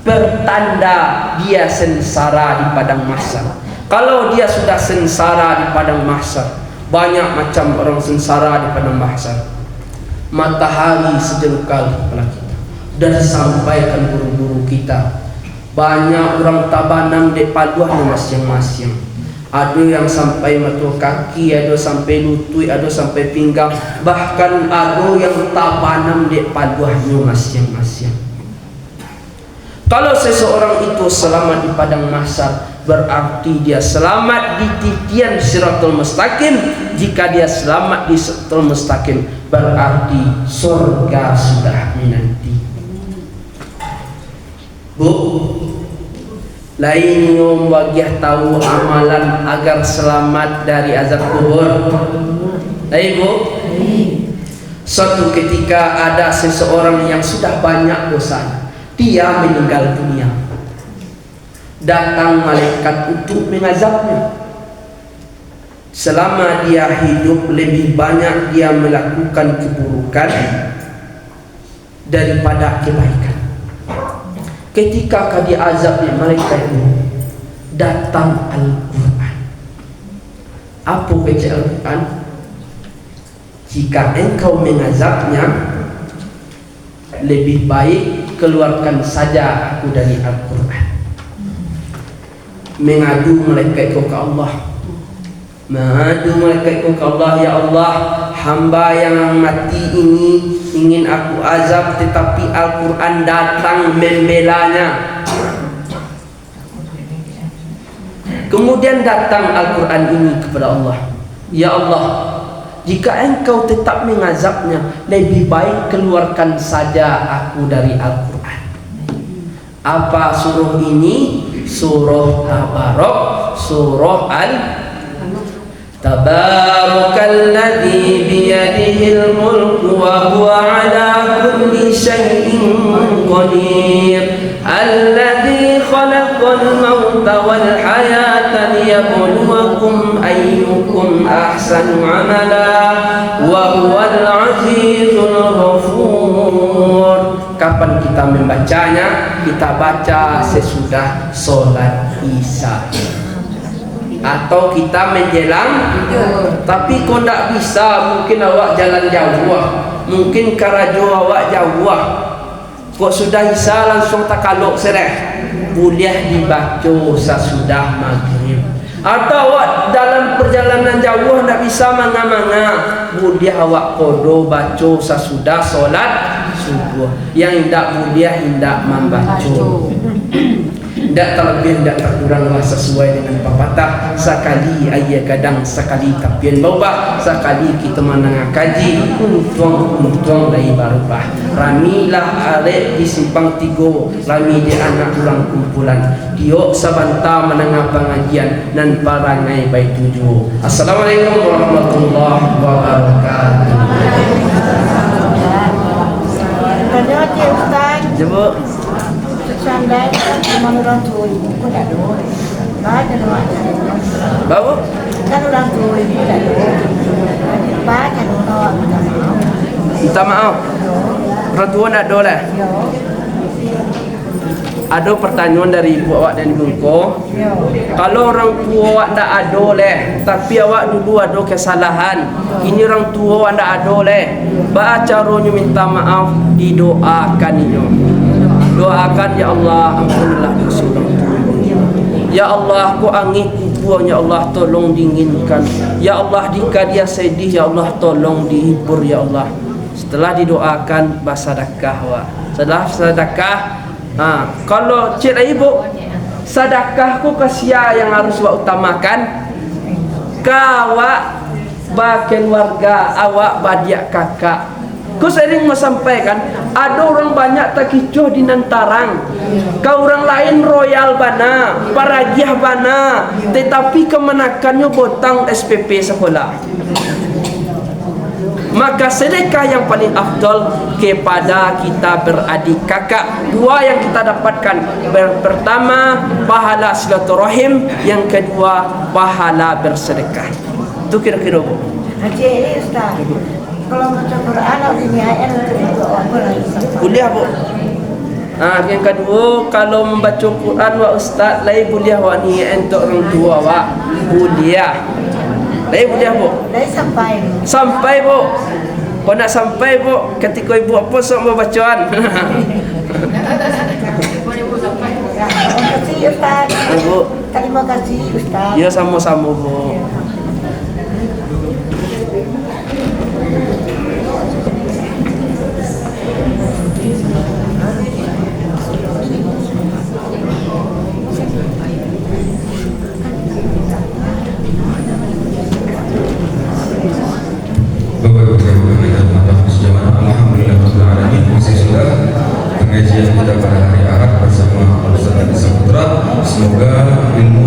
bertanda dia sengsara di padang mahsyar. Kalau dia sudah sengsara di padang mahsyar, banyak macam orang sengsara di padang mahsyar. Matahari sejengkal kepala kita. Dan disampaikan guru-guru kita, banyak orang tabanam di paduan masing-masing. Ada yang sampai mata kaki, ada sampai lutut, ada sampai pinggang, bahkan ada yang tabanam di paduannya masing-masing. Kalau seseorang itu selamat di padang mahsyar, berarti dia selamat di titian siratal mustaqim. Jika dia selamat di siratal mustaqim, berarti surga sudah menanti. Bu, lain yang bagiah tahu amalan agar selamat dari azab kubur. Lain Bu, suatu ketika ada seseorang yang sudah banyak dosa, dia meninggal dunia. datang malaikat untuk mengazabnya. Selama dia hidup, lebih banyak dia melakukan keburukan daripada kebaikan. Ketika diazabnya malaikat itu, datang Al-Quran. Apa baca Al-Quran? Jika engkau mengazabnya, lebih baik keluarkan saja aku dari Al-Quran. Mengadu malaikat ke Allah. Mengadu malaikat ke Allah, ya Allah, hamba yang mati ini ingin aku azab, tetapi Al-Quran datang membelanya. Kemudian datang Al-Quran ini kepada Allah, ya Allah, jika engkau tetap mengazabnya, lebih baik keluarkan saja aku dari Al-Quran. Apa surah ini? Surah Tabarok, surah Tabarakalladzi biyadihil mulku wa huwa ala kulli syai'in qadir. Alladzi khalaqal mauta wal hayata liyabluwakum ayyukum ahsanu amala wa huwal azizul ghafur. Kapan kita membacanya? Kita baca sesudah sholat Isya atau kita menjelang tidur. Tapi kau tak bisa, mungkin awak jalan jauh, mungkin karajo awak jauh, kok sudah Isya langsung takaluk sereh, boleh dibaca sesudah maghrib. Atau awak dalam perjalanan jauh tak bisa manga-manga, boleh awak kodo baca sesudah solat subuh. Yang tidak boleh tidak membaca. Tidak terlebih, tidak terkurang sesuai dengan pepatah. Sekali ayah kadang, sekali tapian baubah, sekali kita menengah kaji, untung dari barubah. Ramilah arek di simpang tigo, rami di anak ulang kumpulan, diok sabanta menengah pengajian dan parangai baik tujuh. Assalamualaikum warahmatullahi wabarakatuh. Tanya dia Ustaz. Coba. Sandai memang orang tua ibu pun tak ada. Banyak orang. Bawa? Kan orang tua ibu tak ada. Banyak orang. Minta maaf. Orang tua nak ada lah. Ya. Ada pertanyaan dari ibu awak dan ibu kau. Ya. Kalau orang tua awak tak ada leh, tapi awak dulu ada kesalahan, ini orang tua awak tak ada leh, baca caranya minta maaf, didoakan ini. Doakan, ya Allah, ampunilah dosa orang tua. Ya Allah, ku angin kubur, ya Allah, tolong dinginkan. Ya Allah, jika dia sedih, ya Allah, tolong dihibur, ya Allah. Setelah didoakan, bersedekah awak. Setelah sedekah, kalau cik ibu, sedekah ku kesia yang harus awak utamakan. Kawak bagian warga awak badiak kakak. Ku sering menyampaikan, ada orang banyak tak kicuh di Nantarang, kau orang lain royal bana, paragiah bana, tetapi kemenakannya botang SPP sekolah. Maka sedekah yang paling afdal kepada kita beradik kakak. Dua yang kita dapatkan, pertama pahala silaturahim, yang kedua pahala bersedekah. Itu kira-kira Bu. Haji ini Ustaz. Kalau baca Quran ini ayat berdoa boleh. Boleh Bu. Yang kedua, kalau membaca Quran wa ustaz lain boleh wa ni untuk orang tua wa. Boleh. Lain boleh Bu. Dari sampai. Sampai Bu. Kau nak sampai Bu, ketika ibu apa sok bacaan. Terima kasih Ustaz. Bu. Terima kasih Ustaz. Ya sama-sama Bu. Pengajian kita pada hari Ahad bersama Ustaz Adi Saputra, semoga ilmu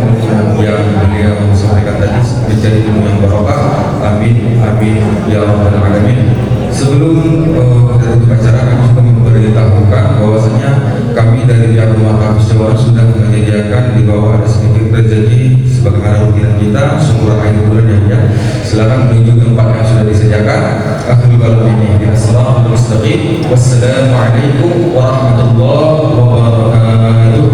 yang beliau sampaikan tadi menjadi ilmu yang barokah. Amin amin ya rabbal alamin. Sebelum kita tutup acara, kami juga memberitahukan bahwasanya kami dari pihak Rumah Hafiz Jawa sudah menyediakan di bawah ada sedikit rezeki sebagaimana rupiah kita syukur akhir bulan yang ya. Silakan menuju tempat yang sudah disediakan. Akhirul kalam ini assalamualaikum mustaqim. Wassalamualaikum warahmatullahi wabarakatuh.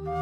Thank